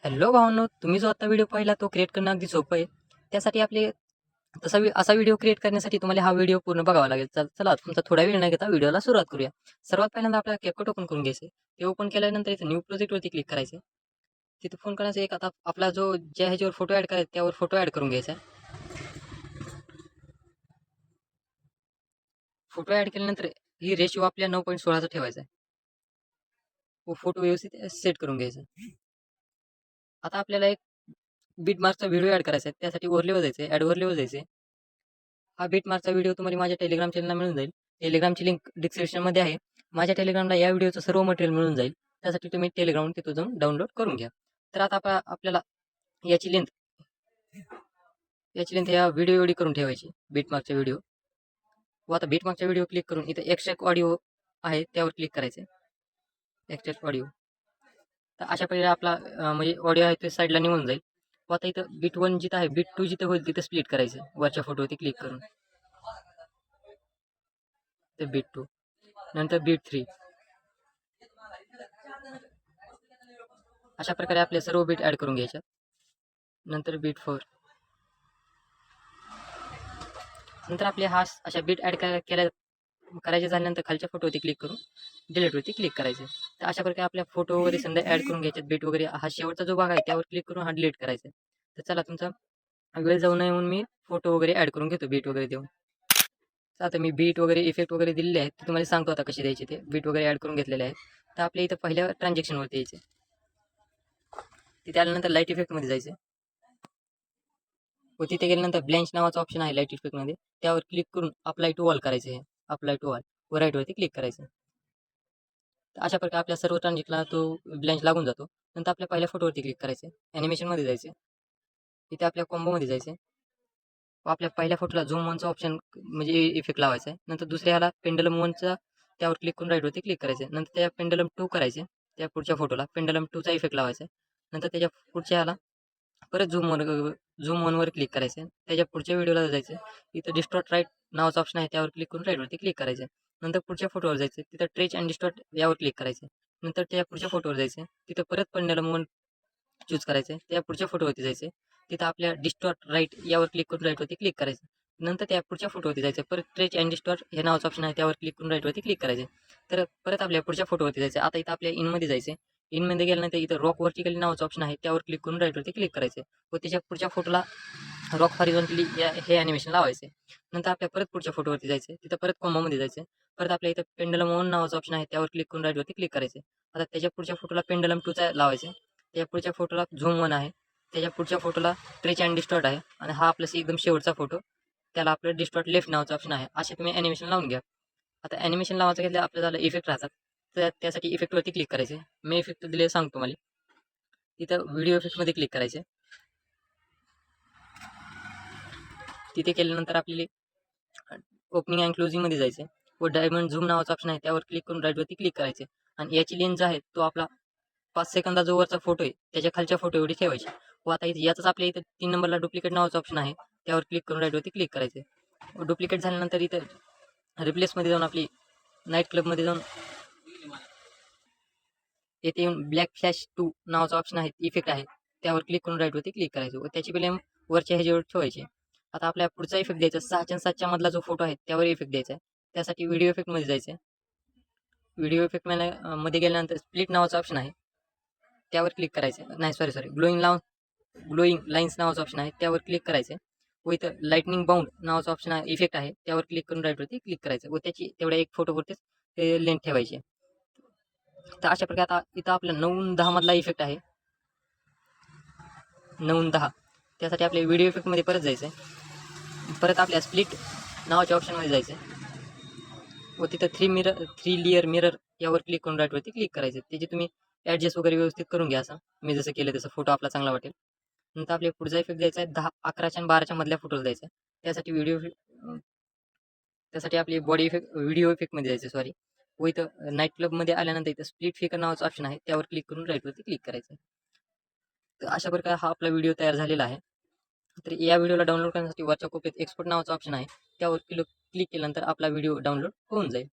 Hello भावांनो, तुम्ही जो आता व्हिडिओ पाहिला तो क्रिएट करणं अगदी सोपं आहे. त्यासाठी आपले असा व्हिडिओ क्रिएट करण्यासाठी तुम्हाला हा व्हिडिओ पूर्ण बघावा लागेल. चला तुमचा थोडा वेळ न घेता व्हिडिओला सुरुवात करूया. सर्वात पहिल्यांदा आपल्याला CapCut ओपन करून घ्यायचं. ते ओपन केल्यानंतर इथे न्यू प्रोजेक्टवरती क्लिक करायचं. तिथे फोन करायचा एक आता आपला जो ज्या ह्याच्यावर फोटो ॲड करायचा त्यावर फोटो ॲड करून घ्यायचा. फोटो ॲड केल्यानंतर ही रेशिओ आपल्या 9.16चा ठेवायचा आहे. व फोटो व्यवस्थित सेट करून घ्यायचा. आता आपल्याला एक बीटमार्कचा व्हिडिओ ॲड करायचा आहे. त्यासाठी ओव्हरलेवर जायचं, ॲड ओव्हरलेवर जायचं. हा बीटमार्कचा व्हिडिओ तुम्हाला माझ्या टेलिग्राम चॅनलला मिळून जाईल. टेलिग्रामची लिंक डिस्क्रिप्शनमध्ये आहे. माझ्या टेलिग्रामला या व्हिडिओचं सर्व मटेरियल मिळून जाईल. त्यासाठी तुम्ही टेलिग्राम तिथून जाऊन डाउनलोड करून घ्या. तर आता आपल्याला याची लेंथ या व्हिडिओ एवढी करून ठेवायची, बीटमार्कचा व्हिडिओ. व आता बीटमार्कचा व्हिडिओ क्लिक करून इथं एक्स्ट्रॅक्ट ऑडिओ आहे त्यावर क्लिक करायचं. Extract audio. तर अशा प्रकारे आपला म्हणजे ऑडिओ आहे ते साईडला निघून जाईल. व आता इथं बीट 1 जिथं आहे, बीट 2 जिथं होईल तिथं स्प्लिट करायचं वरच्या फोटोवरती क्लिक करून. ते बीट 2 नंतर बीट 3. अशा प्रकारे आपले सर्व बीट ॲड करून घ्यायच्या. नंतर बीट 4. नंतर आपले अशा बीट ॲड करायचे झाल्यानंतर खालच्या फोटोवरती क्लिक करून डिलीटवरती क्लिक करायचे. तर अशा प्रकारे आपल्या फोटो वगैरे समजा ॲड करून घ्यायच्यात, बीट वगैरे. हा शेवटचा जो भाग आहे त्यावर क्लिक करून हा डिलीट करायचा. तर चला तुमचा वेळ जाऊ नये म्हणून मी फोटो वगैरे ॲड करून घेतो बीट वगैरे देऊन. तर आता मी बीट वगैरे इफेक्ट वगैरे दिलेले आहेत, ते तुम्हाला सांगतो आता कसे द्यायचे. ते बीट वगैरे ॲड करून घेतलेले आहेत. तर आपल्या इथं पहिल्या ट्रान्झॅक्शनवरती यायचे. तिथे आल्यानंतर लाईट इफेक्टमध्ये जायचं. व तिथे गेल्यानंतर ब्लँच नावाचा ऑप्शन आहे लाईट इफेक्टमध्ये, त्यावर क्लिक करून अप्लाय टू ऑल करायचं आहे. अप्लाय टू ऑल व राईटवरती क्लिक करायचं. तर अशा प्रकारे आपल्या सर्व ट्रान्झॅक्टला तो ब्लँच लागून जातो. नंतर आपल्या पहिल्या फोटोवरती क्लिक करायचं, ॲनिमेशनमध्ये जायचं. तिथे आपल्या कॉम्बोमध्ये जायचं. व आपल्या पहिल्या फोटोला झूम वनचा ऑप्शन म्हणजे इफेक्ट लावायचा आहे. नंतर दुसऱ्या ह्याला पेंडलम वनचा त्यावर क्लिक करून राईटवरती क्लिक करायचं. नंतर त्या पेंडलम 2 करायचे. त्या पुढच्या फोटोला पेंडलम 2चा इफेक्ट लावायचा आहे. नंतर त्याच्या पुढच्या ह्याला परत झूम वनवर क्लिक करायचं. त्याच्या पुढच्या व्हिडिओला जायचं. इथं डिस्टॉर्ट राईट नावाचा ऑप्शन आहे त्यावर क्लिक करून राईटवरती क्लिक करायचं. नंतर पुढच्या फोटोवर जायचं. तिथं ट्रेच अँड डिस्टॉर्ट यावर क्लिक करायचं. नंतर त्या पुढच्या फोटोवर जायचं. तिथं परत पेंडलम वन चूज करायचं. त्या पुढच्या फोटोवरती जायचं. तिथं आपल्या डिस्टॉर्ट राईट यावर क्लिक करून राईटवरती क्लिक करायचं. नंतर त्या पुढच्या फोटोवरती जायचं. परत ट्रेच अँड डिस्टॉर्ट हे नावाचं ऑप्शन आहे त्यावर क्लिक करून राईटवरती क्लिक करायचं. तर परत आपल्या पुढच्या फोटोवरती जायचं. आता इथं आपल्या इनमध्ये जायचं. इनमध्ये गेल्यानंतर इथं रॉक व्हर्टिकली नावाचं ऑप्शन आहे त्यावर क्लिक करून राईटवरती क्लिक करायचं. व त्याच्या पुढच्या फोटोला रॉक हॉरिझॉन्टली हे ॲनिमेशन लावायचे. नंतर आपल्या परत पुढच्या फोटोवरती जायचं. तिथं परत कॉम्बोमध्ये जायचं. परत आपल्या इथं पेंडलम वन नावाचं ऑप्शन आहे त्यावर क्लिक करून राईटवरती क्लिक करायचं. आता त्याच्या पुढच्या फोटोला पेंडलम 2चा लावायचं. त्याच्या पुढच्या फोटोला झूम वन आहे. त्याच्या पुढच्या फोटोला ट्रेच अँड डिस्टॉर्ट आहे. आणि हा आपला एकदम शेवटचा फोटो, त्याला आपलं डिस्टॉर्ट लेफ्ट नावाचं ऑप्शन आहे. असे तुम्ही ॲनिमेशन लावून घ्या. आता ॲनिमेशन लावायचं घेतलं आपल्याला झालं इफेक्ट राहतात. तर त्यासाठी इफेक्टवरती क्लिक करायचे. मी इफेक्ट दिले सांगतो तुम्हाला. तिथं व्हिडिओ इफेक्टमध्ये क्लिक करायचे. तिथे केल्यानंतर आपल्याला ओपनिंग अँड क्लोजिंगमध्ये जायचं. व डायमंड झूम नावाचा ऑप्शन आहे त्यावर क्लिक करून राईटवरती क्लिक करायचे. आणि याची लेन्थ आहे तो आपला 5 सेकंदा जो वरचा फोटो आहे त्याच्या खालच्या फोटो एवढी ठेवायची. व आता याचाच आपल्या इथं 3 नंबरला डुप्लिकेट नावाचा ऑप्शन आहे त्यावर क्लिक करून राईटवरती क्लिक करायचे. व डुप्लिकेट झाल्यानंतर इथं रिप्लेसमध्ये जाऊन आपली नाईट क्लबमध्ये जाऊन येथे येऊन ब्लॅक फ्लॅश 2 नावाचा ऑप्शन आहे, इफेक्ट आहे, त्यावर क्लिक करून राईटवरती क्लिक करायचं. व त्याची ब्लेम वरच्या ह्याच्यावर ठेवायची. आता आपल्या पुढचा इफेक्ट द्यायचा 6:7च्या मधला जो फोटो आहे त्यावर इफेक्ट द्यायचा आहे. त्यासाठी व्हिडिओ इफेक्टमध्ये जायचं आहे. व्हिडिओ इफेक्ट मध्ये गेल्यानंतर स्प्लिट नावाचा ऑप्शन आहे त्यावर क्लिक करायचं. नाही सॉरी ग्लोईंग लाईन्स नावाचा ऑप्शन आहे त्यावर क्लिक करायचं. व इथं लाईटनिंग बाउंड नावाचा ऑप्शन आहे, इफेक्ट आहे, त्यावर क्लिक करून राईटवरती क्लिक करायचं. व त्याची तेवढ्या एक फोटोवरतीच ते लेंथ ठेवायची. तर अशा प्रकारे आता इथं आपला 9:10 मधला इफेक्ट आहे. 9:10 त्यासाठी आपल्या व्हिडिओ इफेक्टमध्ये परत जायचं आहे. परत आपल्या स्प्लिट नावाच्या ऑप्शनमध्ये जायचं आहे. व तिथं 3 लेअर मिरर यावर क्लिक करून राईटवरती क्लिक करायचं. त्याची तुम्ही ॲडजस्ट वगैरे व्यवस्थित करून घ्या. असं मी जसं केलं तसं फोटो आपला चांगला वाटेल. नंतर आपल्या पुढचा इफेक्ट द्यायचा आहे 10, 11च्या आणि 12च्या मधल्या फोटोला द्यायचा आहे. त्यासाठी आपली बॉडी इफेक्ट व्हिडिओ इफेक्टमध्ये जायचं सॉरी. व इथं नाईट क्लबमध्ये आल्यानंतर इथं स्प्लिट फिकर नावाचं ऑप्शन आहे त्यावर क्लिक करून राईटवरती क्लिक करायचं. तर अशा प्रकारे हा आपला व्हिडिओ तयार झालेला आहे. तर या व्हिडिओला डाउनलोड करण्यासाठी वरच्या कोपऱ्यात एक्सपोर्ट नावाचा ऑप्शन आहे त्यावर क्लिक केल्यानंतर आपला व्हिडिओ डाउनलोड होऊन जाईल.